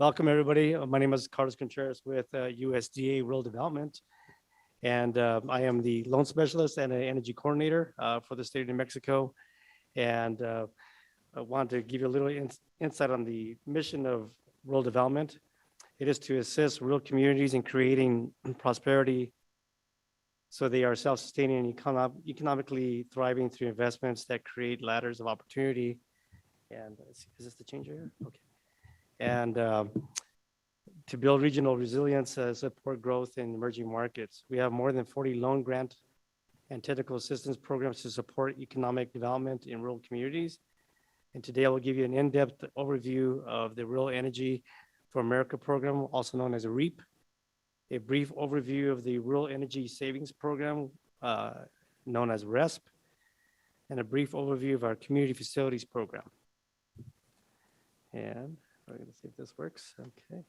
Welcome, everybody. My name is Carlos Contreras with USDA Rural Development, and I am the loan specialist and an energy coordinator for the state of New Mexico. And I want to give you a little insight on the mission of rural development. It is to assist rural communities in creating prosperity so they are self-sustaining and economically thriving through investments that create ladders of opportunity. And is this the changer here? Okay. And to build regional resilience, support growth in emerging markets. We have more than 40 loan grant and technical assistance programs to support economic development in rural communities. And today I will give you an in-depth overview of the Rural Energy for America program, also known as REAP, a brief overview of the Rural Energy Savings Program, known as RESP, and a brief overview of our Community Facilities Program. And we're going to see if this works. Okay.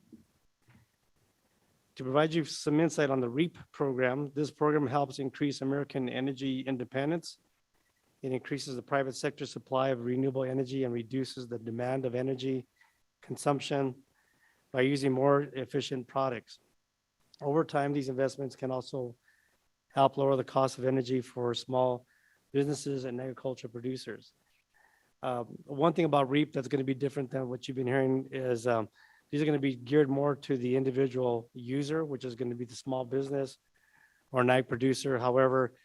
To provide you some insight on the REAP program, this program helps increase American energy independence. It increases the private sector supply of renewable energy and reduces the demand of energy consumption by using more efficient products. Over time, these investments can also help lower the cost of energy for small businesses and agricultural producers. One thing about REAP that's going to be different than what you've been hearing is these are going to be geared more to the individual user, which is going to be the small business or an ag producer. However,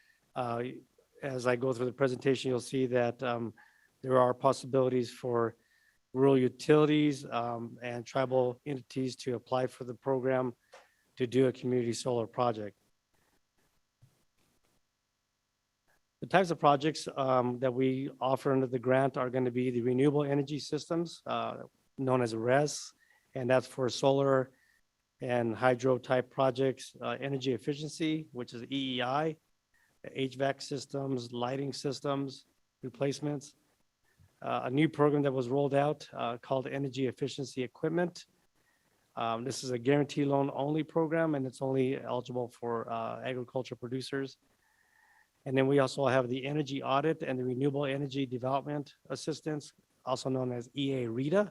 as I go through the presentation, you'll see that there are possibilities for rural utilities and tribal entities to apply for the program to do a community solar project. The types of projects that we offer under the grant are going to be the renewable energy systems, known as RES, and that's for solar and hydro type projects, energy efficiency, which is EEI, HVAC systems, lighting systems, replacements. A new program that was rolled out called Energy Efficiency Equipment. This is a guarantee loan only program, and it's only eligible for agriculture producers. And then we also have the energy audit and the renewable energy development assistance, also known as EA-RETA.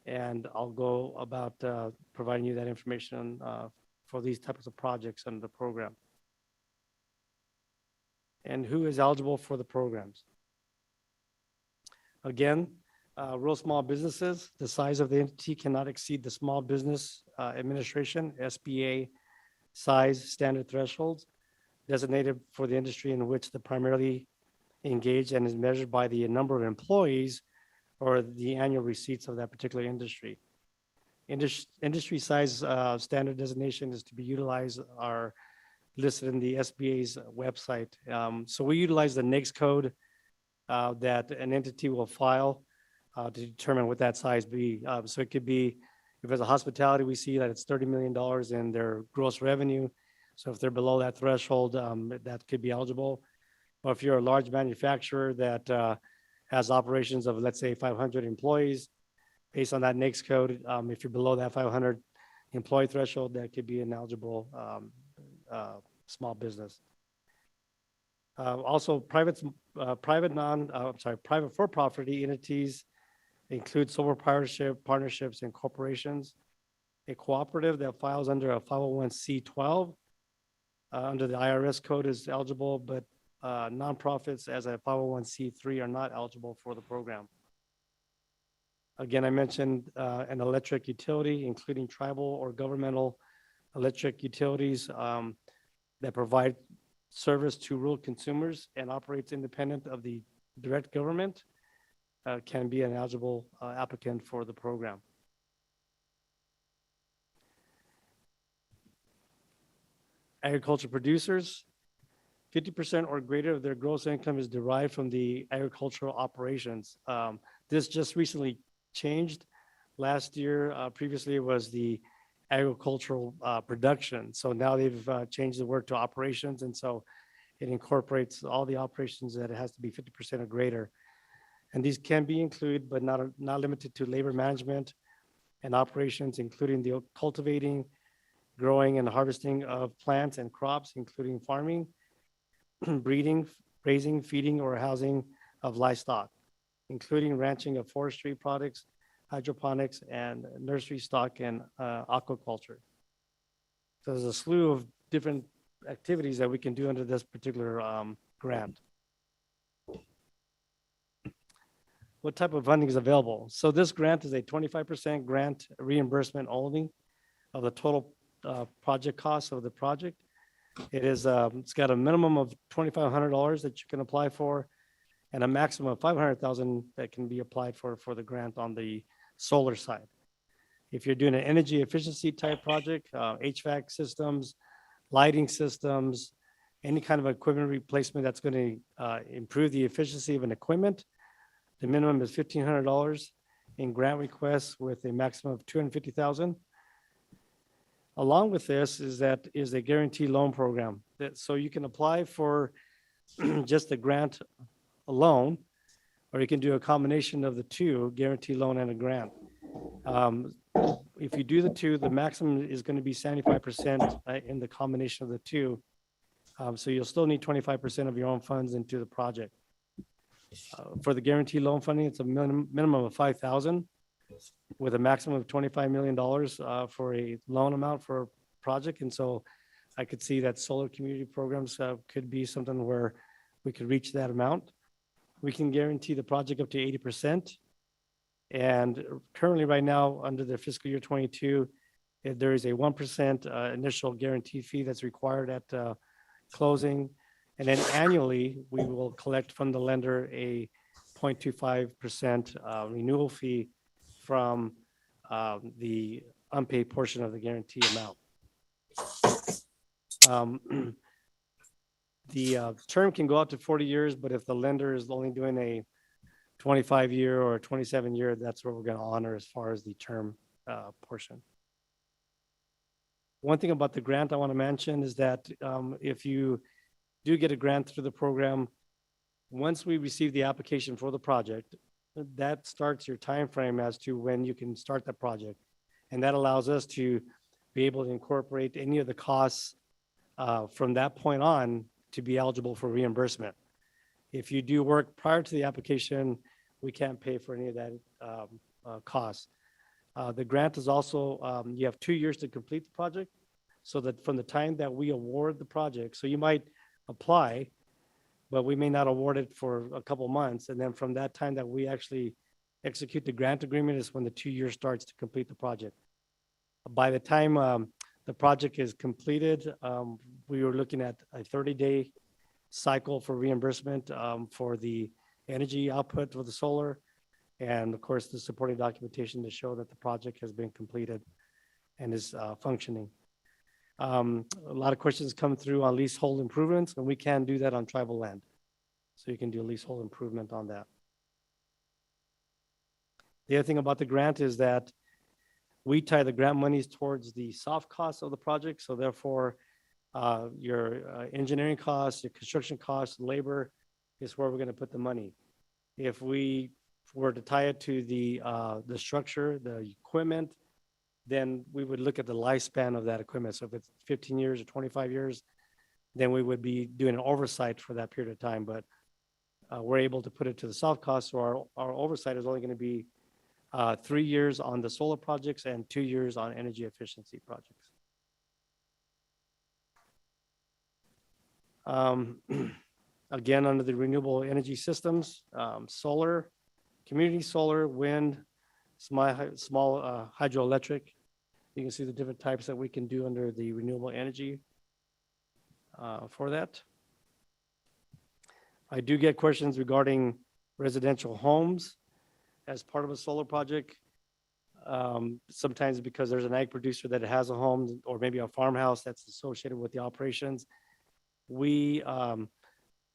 And I'll go about providing you that information for these types of projects under the program. And who is eligible for the programs? Again, rural small businesses, the size of the entity cannot exceed the Small Business Administration, SBA, size standard thresholds designated for the industry in which they're primarily engaged and is measured by the number of employees or the annual receipts of that particular industry. Industry size standard designation is to be utilized are listed in the SBA's website. So we utilize the NAICS code that an entity will file to determine what that size be. So it could be, if it's a hospitality, we see that it's $30 million in their gross revenue. So if they're below that threshold, that could be eligible. Or if you're a large manufacturer that has operations of, let's say, 500 employees, based on that NAICS code, if you're below that 500 employee threshold, that could be an eligible small business. Also, private for-profit entities include sole partnerships and corporations. A cooperative that files under a 501c12 under the IRS code is eligible, but nonprofits as a 501c3 are not eligible for the program. Again, I mentioned an electric utility, including tribal or governmental electric utilities that provide service to rural consumers and operates independent of the direct government, can be an eligible applicant for the program. Agriculture producers, 50% or greater of their gross income is derived from the agricultural operations. This just recently changed. Last year, previously it was the agricultural production. So now they've changed the word to operations. And so it incorporates all the operations that it has to be 50% or greater. And these can be included, but not limited to labor management and operations, including the cultivating, growing and harvesting of plants and crops, including farming, breeding, raising, feeding, or housing of livestock, including ranching of forestry products, hydroponics, and nursery stock and aquaculture. So there's a slew of different activities that we can do under this particular grant. What type of funding is available? So this grant is a 25% grant reimbursement only of the total project cost of the project. It's got a minimum of $2,500 that you can apply for, and a maximum of $500,000 that can be applied for the grant on the solar side. If you're doing an energy efficiency type project, HVAC systems, lighting systems, any kind of equipment replacement that's going to improve the efficiency of an equipment, the minimum is $1,500 in grant requests with a maximum of $250,000. Along with this is a guarantee loan program so you can apply for just the grant alone, or you can do a combination of the two, guarantee loan and a grant. If you do the two, the maximum is going to be 75% in the combination of the two. So you'll still need 25% of your own funds into the project. For the guarantee loan funding, it's a minimum of $5,000 with a maximum of $25 million for a loan amount for a project. And so I could see that solar community programs could be something where we could reach that amount. We can guarantee the project up to 80%. And currently right now, under the fiscal year 22, there is a 1% initial guarantee fee that's required at closing. And then annually, we will collect from the lender a 0.25% renewal fee from the unpaid portion of the guarantee amount. The term can go up to 40 years, but if the lender is only doing a 25-year or 27-year, that's what we're going to honor as far as the term portion. One thing about the grant I want to mention is that if you do get a grant through the program, once we receive the application for the project, that starts your time frame as to when you can start the project. And that allows us to be able to incorporate any of the costs from that point on to be eligible for reimbursement. If you do work prior to the application, we can't pay for any of that cost. The grant is also, you have 2 years to complete the project, so that from the time that we award the project, so you might apply, but we may not award it for a couple months. And then from that time that we actually execute the grant agreement is when the 2 years starts to complete the project. By the time the project is completed, we were looking at a 30-day cycle for reimbursement for the energy output for the solar, and of course the supporting documentation to show that the project has been completed and is functioning. A lot of questions come through on leasehold improvements, and we can do that on tribal land. So you can do a leasehold improvement on that. The other thing about the grant is that we tie the grant monies towards the soft costs of the project. So therefore, your engineering costs, your construction costs, labor is where we're going to put the money. If we were to tie it to the structure, the equipment, then we would look at the lifespan of that equipment. So if it's 15 years or 25 years, then we would be doing an oversight for that period of time. But we're able to put it to the soft costs. So our oversight is only going to be 3 years on the solar projects and 2 years on energy efficiency projects. Again, under the renewable energy systems, solar, community solar, wind, small hydroelectric. You can see the different types that we can do under the renewable energy for that. I do get questions regarding residential homes as part of a solar project. Sometimes because there's an ag producer that has a home or maybe a farmhouse that's associated with the operations. We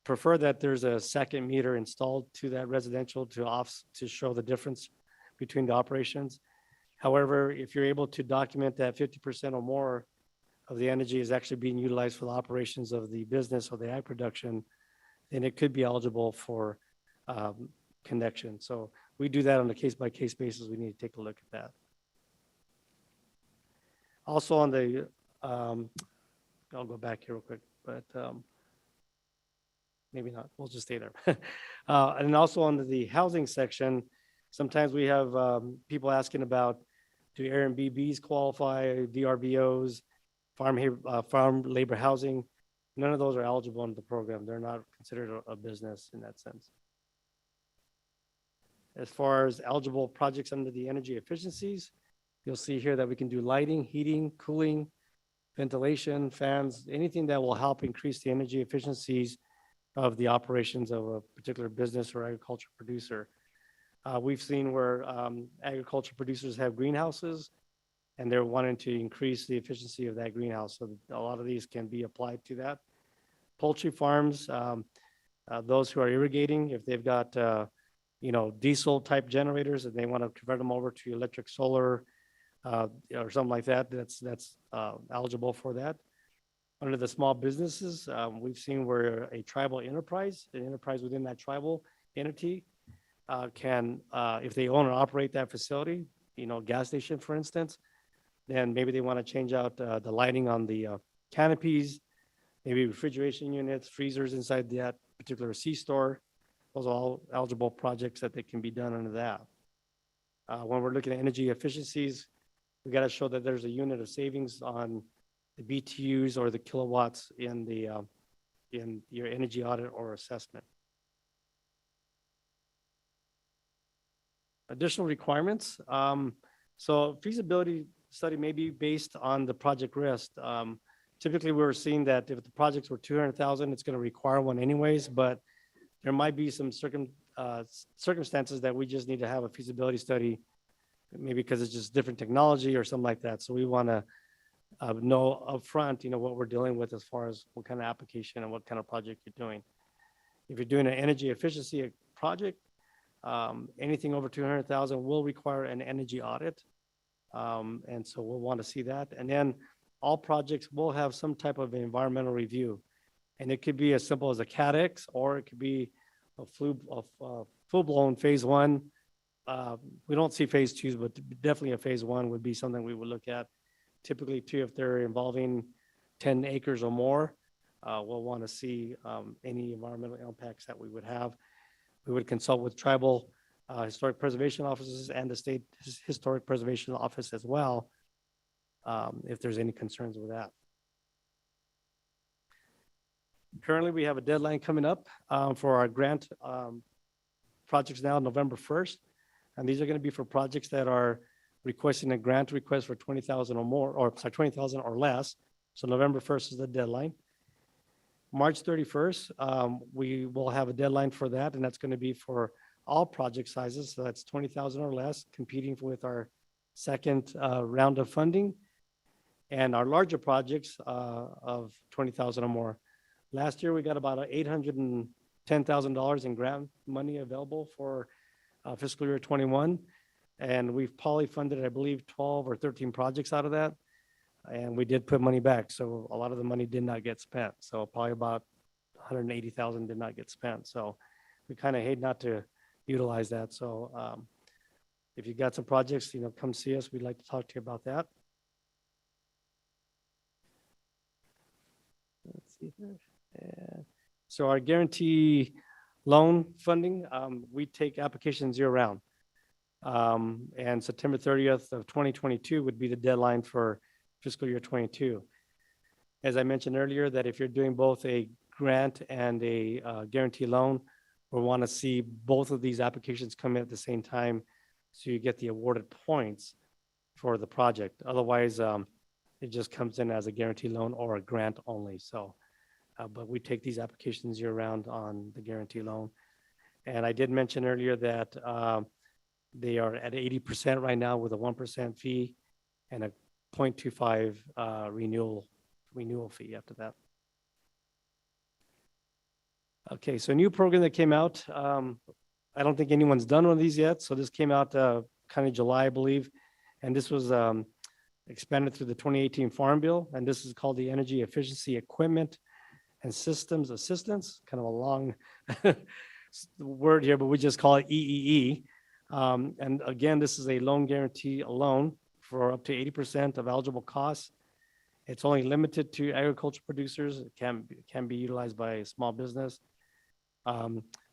prefer that there's a second meter installed to that residential to show the difference between the operations. However, if you're able to document that 50% or more of the energy is actually being utilized for the operations of the business or the ag production, then it could be eligible for connection. So we do that on a case-by-case basis. We need to take a look at that. Also on the, I'll go back here real quick, but maybe not. We'll just stay there. And also on the housing section, Sometimes we have people asking about, do Airbnbs qualify, VRBOs, farm labor housing? None of those are eligible under the program. They're not considered a business in that sense. As far as eligible projects under the energy efficiencies, you'll see here that we can do lighting, heating, cooling, ventilation, fans, anything that will help increase the energy efficiencies of the operations of a particular business or agriculture producer. We've seen where agriculture producers have greenhouses and they're wanting to increase the efficiency of that greenhouse. So a lot of these can be applied to that. Poultry farms, those who are irrigating, if they've got diesel type generators and they want to convert them over to electric solar or something like that, that's eligible for that. Under the small businesses, we've seen where a tribal enterprise, an enterprise within that tribal entity, can, if they own or operate that facility, gas station, for instance, then maybe they want to change out the lighting on the canopies, maybe refrigeration units, freezers inside that particular C-store. Those are all eligible projects that they can be done under that. When we're looking at energy efficiencies, we got to show that there's a unit of savings on the BTUs or the kilowatts in your energy audit or assessment. Additional requirements. So feasibility study may be based on the project risk. Typically, we're seeing that if the projects were 200,000, it's going to require one anyways, but there might be some circumstances that we just need to have a feasibility study, maybe because it's just different technology or something like that. So we want to know upfront, what we're dealing with as far as what kind of application and what kind of project you're doing. If you're doing an energy efficiency project, anything over 200,000 will require an energy audit. And so we'll want to see that. And then all projects will have some type of environmental review. And it could be as simple as a CADX, or it could be a full-blown phase one. We don't see phase twos, but definitely a phase one would be something we would look at. Typically, too, if they're involving 10 acres or more, we'll want to see any environmental impacts that we would have. We would consult with tribal historic preservation offices and the state historic preservation office as well, if there's any concerns with that. Currently, we have a deadline coming up for our grant projects now, November 1st. And these are going to be for projects that are requesting a grant request for 20,000 or more, or sorry, 20,000 or less. So November 1st is the deadline. March 31st, we will have a deadline for that, and that's going to be for all project sizes. So that's 20,000 or less, competing with our second round of funding, and our larger projects of 20,000 or more. Last year, we got about $810,000 in grant money available for fiscal year 21. And we've probably funded, I believe, 12 or 13 projects out of that. And we did put money back. So a lot of the money did not get spent. So probably about 180,000 did not get spent. So we kind of hate not to utilize that. So if you got some projects, come see us. We'd like to talk to you about that. Let's see here. So our guarantee loan funding, we take applications year round. And September 30th of 2022 would be the deadline for fiscal year 22. As I mentioned earlier, that if you're doing both a grant and a guarantee loan, we want to see both of these applications come in at the same time so you get the awarded points for the project. Otherwise, it just comes in as a guarantee loan or a grant only. So, but we take these applications year round on the guarantee loan. And I did mention earlier that they are at 80% right now with a 1% fee and a 0.25 renewal fee after that. Okay, so a new program that came out. I don't think anyone's done one of these yet. So this came out kind of July, I believe. And this was expanded through the 2018 Farm Bill. And this is called the Energy Efficiency Equipment and Systems Assistance. Kind of a long word here, but we just call it EEE. And again, this is a loan guarantee loan for up to 80% of eligible costs. It's only limited to agriculture producers. It can be utilized by a small business.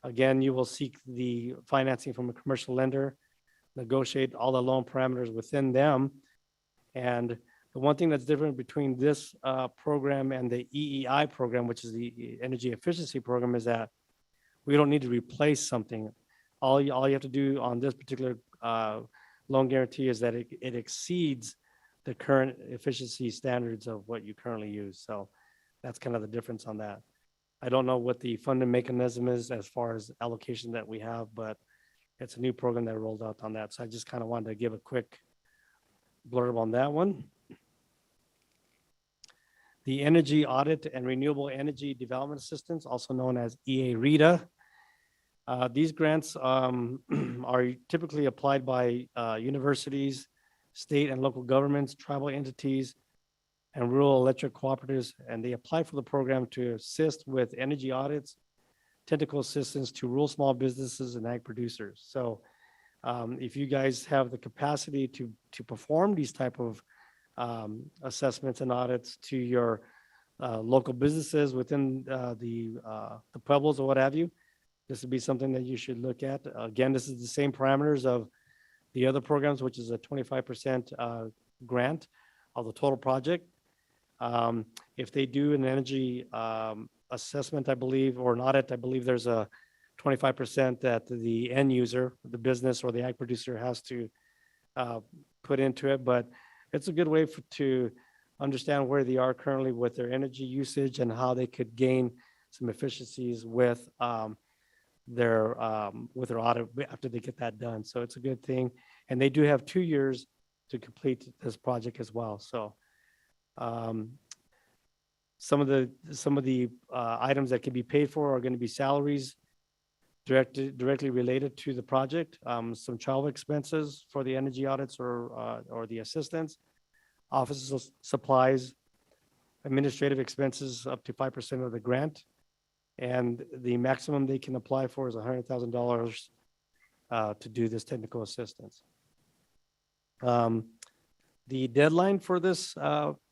Again, you will seek the financing from a commercial lender negotiate all the loan parameters within them. And the one thing that's different between this program and the EEI program, which is the energy efficiency program, is that we don't need to replace something. All you have to do on this particular loan guarantee is that it exceeds the current efficiency standards of what you currently use. So that's kind of the difference on that. I don't know what the funding mechanism is as far as allocation that we have, but it's a new program that rolled out on that. So I just kind of wanted to give a quick blurb on that one. The Energy Audit and Renewable Energy Development Assistance, also known as EA-RETA. These grants are typically applied by universities, state and local governments, tribal entities, and rural electric cooperatives, and they apply for the program to assist with energy audits, technical assistance to rural small businesses and ag producers. So if you guys have the capacity to perform these type of assessments and audits to your local businesses within the pueblos or what have you, this would be something that you should look at. Again, this is the same parameters of the other programs, which is a 25% grant of the total project. If they do an energy assessment, I believe, or an audit, I believe there's a 25% that the end user, the business or the ag producer has to put into it. But it's a good way to understand where they are currently with their energy usage and how they could gain some efficiencies with their audit after they get that done. So it's a good thing. And they do have 2 years to complete this project as well. So some of the items that can be paid for are going to be salaries directly related to the project, some travel expenses for the energy audits or the assistance, office supplies, administrative expenses up to 5% of the grant, and the maximum they can apply for is $100,000 to do this technical assistance. The deadline for this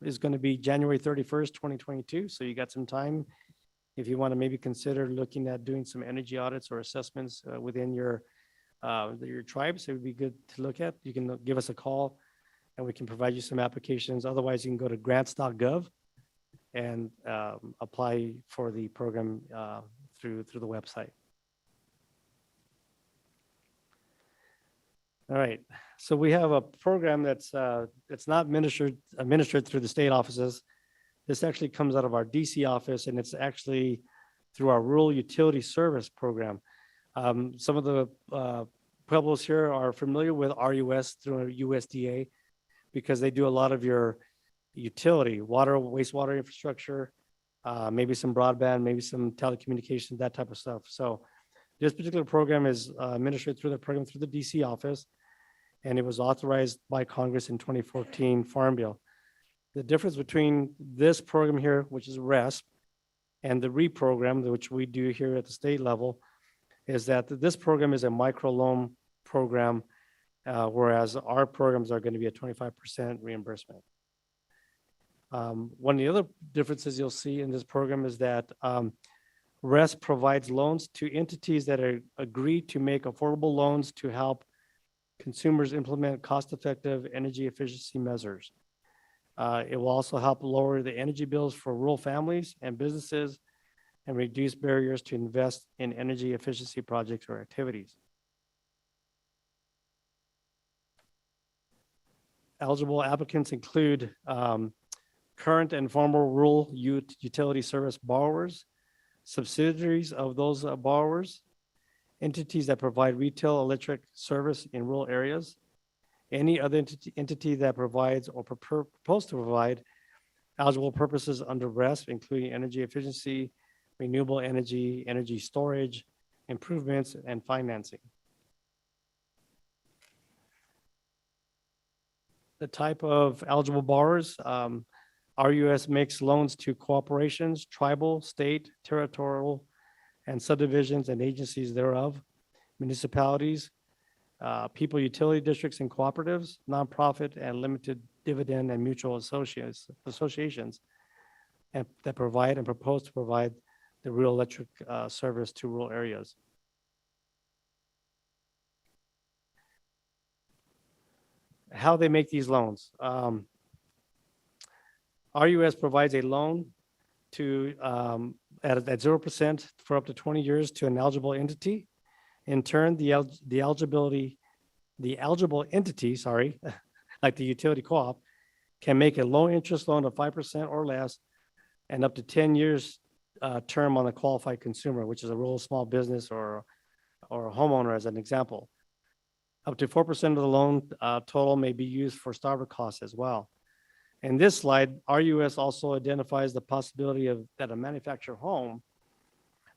is going to be January 31st, 2022. So you got some time if you want to maybe consider looking at doing some energy audits or assessments within your tribes. It would be good to look at. You can give us a call and we can provide you some applications. Otherwise, you can go to grants.gov and apply for the program through the website. All right, so we have a program that's not administered through the state offices. This actually comes out of our DC office, and it's actually through our Rural Utility Service Program. Some of the pueblos here are familiar with RUS through USDA because they do a lot of your utility, water, wastewater infrastructure, maybe some broadband, maybe some telecommunications, that type of stuff. So this particular program is administered through the DC office, and it was authorized by Congress in 2014 Farm Bill. The difference between this program here, which is RESP, and the RE program, which we do here at the state level, is that this program is a microloan program, whereas our programs are going to be a 25% reimbursement. One of the other differences you'll see in this program is that RESP provides loans to entities that agree to make affordable loans to help consumers implement cost-effective energy efficiency measures. It will also help lower the energy bills for rural families and businesses and reduce barriers to invest in energy efficiency projects or activities. Eligible applicants include current and former rural utility service borrowers, subsidiaries of those borrowers, entities that provide retail electric service in rural areas, any other entity that provides or propose to provide eligible purposes under RESP, including energy efficiency, renewable energy, energy storage, improvements, and financing. The type of eligible borrowers, RUS makes loans to corporations, tribal, state, territorial, and subdivisions and agencies thereof, municipalities, people utility districts and cooperatives, nonprofit and limited dividend and mutual associations and that provide and propose to provide the rural electric service to rural areas. how they make these loans. RUS provides a loan to at 0% for up to 20 years to an eligible entity. In turn, the eligible entity, sorry, like the utility co-op, can make a low interest loan of 5% or less and up to 10 years term on a qualified consumer, which is a rural small business or a homeowner as an example. Up to 4% of the loan total may be used for starter costs as well. In this slide, RUS also identifies the possibility of that a manufactured home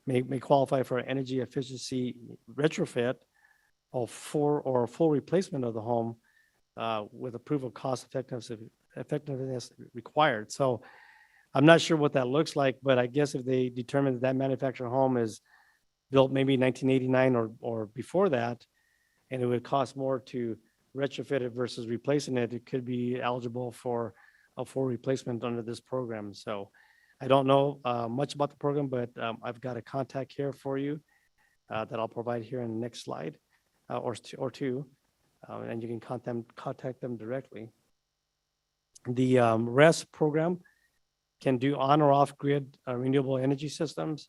may qualify for energy efficiency retrofit or full replacement of the home with approval cost effectiveness required. So I'm not sure what that looks like, but I guess if they determine that that manufactured home is built maybe 1989 or before that, and it would cost more to retrofit it versus replacing it, it could be eligible for a full replacement under this program. So I don't know much about the program, but I've got a contact here for you that I'll provide here in the next slide or two, and you can contact them directly. The RES program can do on or off grid renewable energy systems,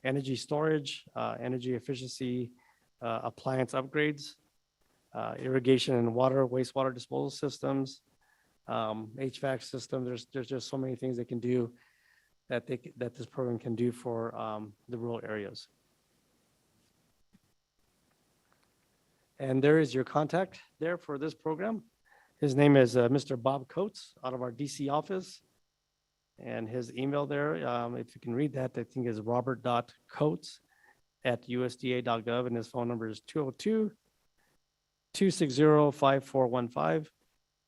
energy storage, energy efficiency, appliance upgrades, irrigation and wastewater disposal systems, HVAC system. There's just so many things they can do that this program can do for the rural areas. And there is your contact there for this program. His name is Mr. Bob Coates out of our DC office. And his email there, if you can read that, I think is robert.coates@usda.gov, and his phone number is 202-260-5415.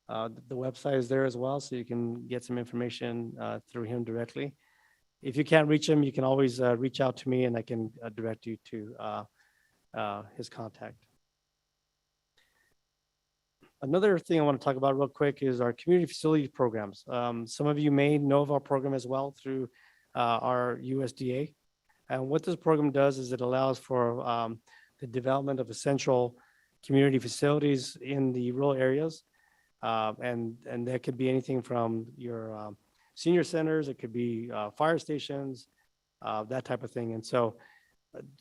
The website is there as well, so you can get some information through him directly. If you can't reach him, you can always reach out to me, and I can direct you to his contact. Another thing I want to talk about real quick is our community facility programs. Some of you may know of our program as well through our USDA. And what this program does is it allows for the development of essential community facilities in the rural areas. And that could be anything from your senior centers, it could be fire stations, that type of thing. And so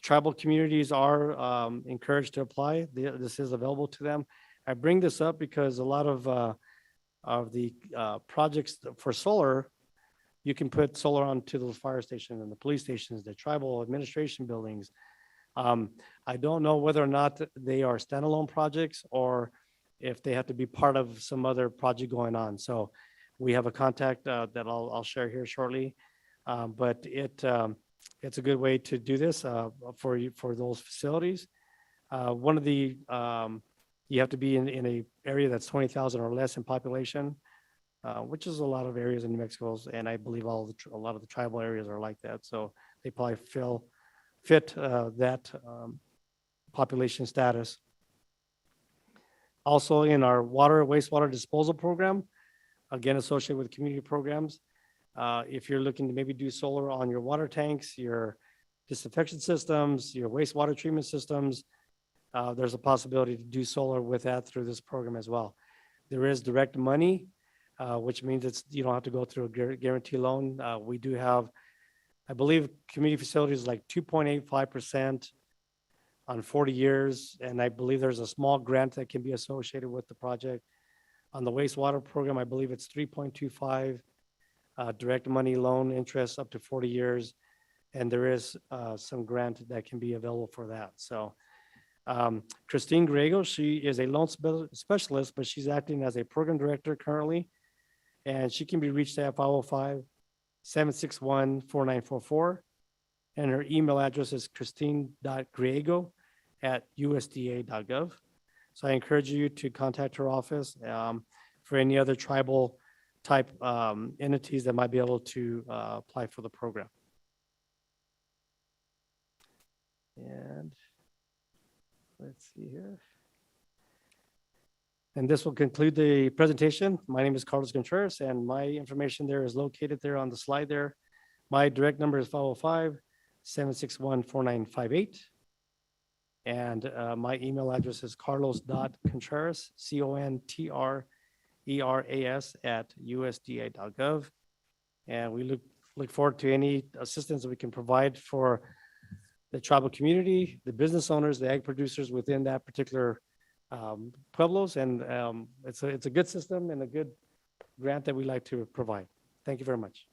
tribal communities are encouraged to apply. This is available to them. I bring this up because a lot of the projects for solar, you can put solar onto those fire stations and the police stations, the tribal administration buildings. I don't know whether or not they are standalone projects or if they have to be part of some other project going on. So we have a contact that I'll share here shortly, but it's a good way to do this for those facilities. One of the you have to be in a area that's 20,000 or less in population, which is a lot of areas in New Mexico, and I believe a lot of the tribal areas are like that. So they probably fit that population status. Also in our wastewater disposal program, again associated with community programs, if you're looking to maybe do solar on your water tanks, your disinfection systems, your wastewater treatment systems, there's a possibility to do solar with that through this program as well. There is direct money, which means you don't have to go through a guarantee loan. We do have, I believe, community facilities like 2.85% on 40 years, and I believe there's a small grant that can be associated with the project. On the wastewater program, I believe it's 3.25 direct money loan interest up to 40 years, and there is some grant that can be available for that. So Christine Griego, she is a loan specialist, but she's acting as a program director currently, and she can be reached at 505-761-4944, and her email address is christine.griego@usda.gov. So I encourage you to contact her office for any other tribal type entities that might be able to apply for the program. And let's see here. And this will conclude the presentation. My name is Carlos Contreras, and my information there is located there on the slide there. My direct number is 505-761-4958. And my email address is carlos.contreras, CONTRERAS @usda.gov. And we look forward to any assistance that we can provide for the tribal community, the business owners, the ag producers within that particular pueblos. And it's a good system and a good grant that we like to provide. Thank you very much.